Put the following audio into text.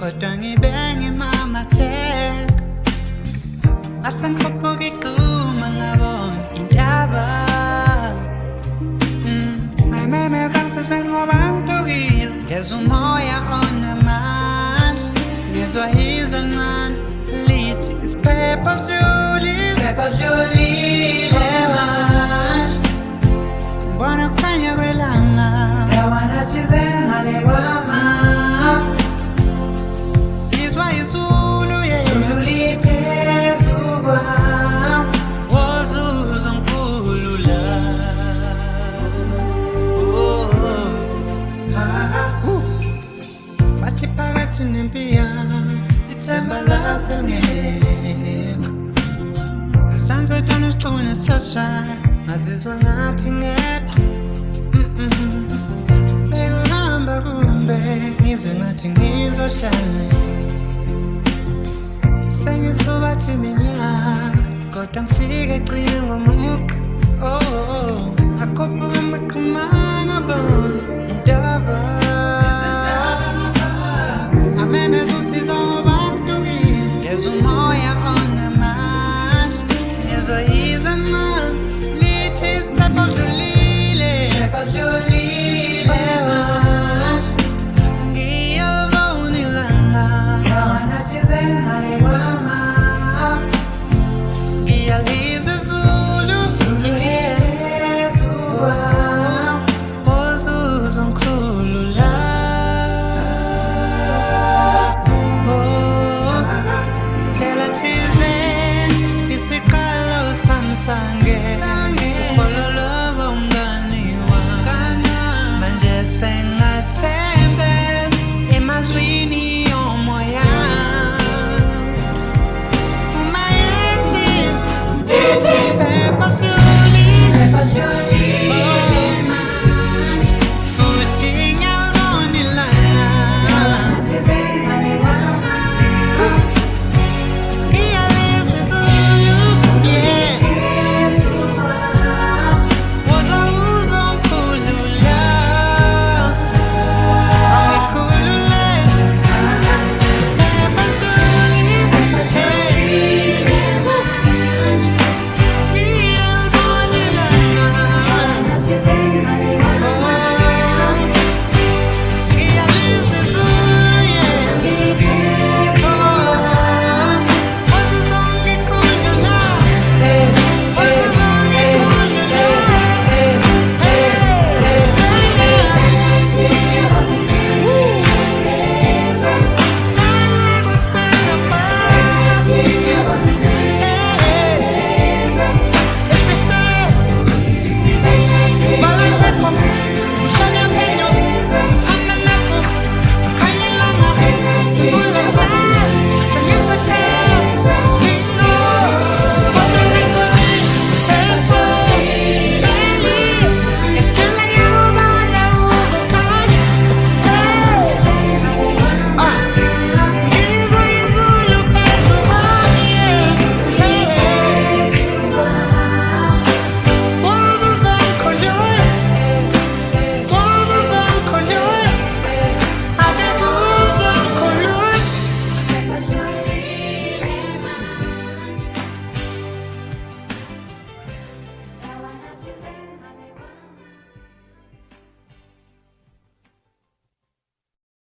kodwa ngibenge mama tek asangikhuphuka igquma ngabona intaba memeza ngisesengoba ngitokile ngezwa umoya onamandla ngezwa izwi encane lithi isiphepho sidlulile manje ngibona kukhanya kwelanga yawana thize ngale kwama izwa izulu yezulu liphezu kwami wozuzo mkhulu la bathi phakathi nempi yami ithemba laselingekho sunset nesicune sashaya ngazizwa ngathi ngedwa bekuhamba kumbe ngizwe ngathi ngizohlala sengisubathi minyaka kodwa ngifike egcine ngomuqa akhuphuka amaqhuma ngabona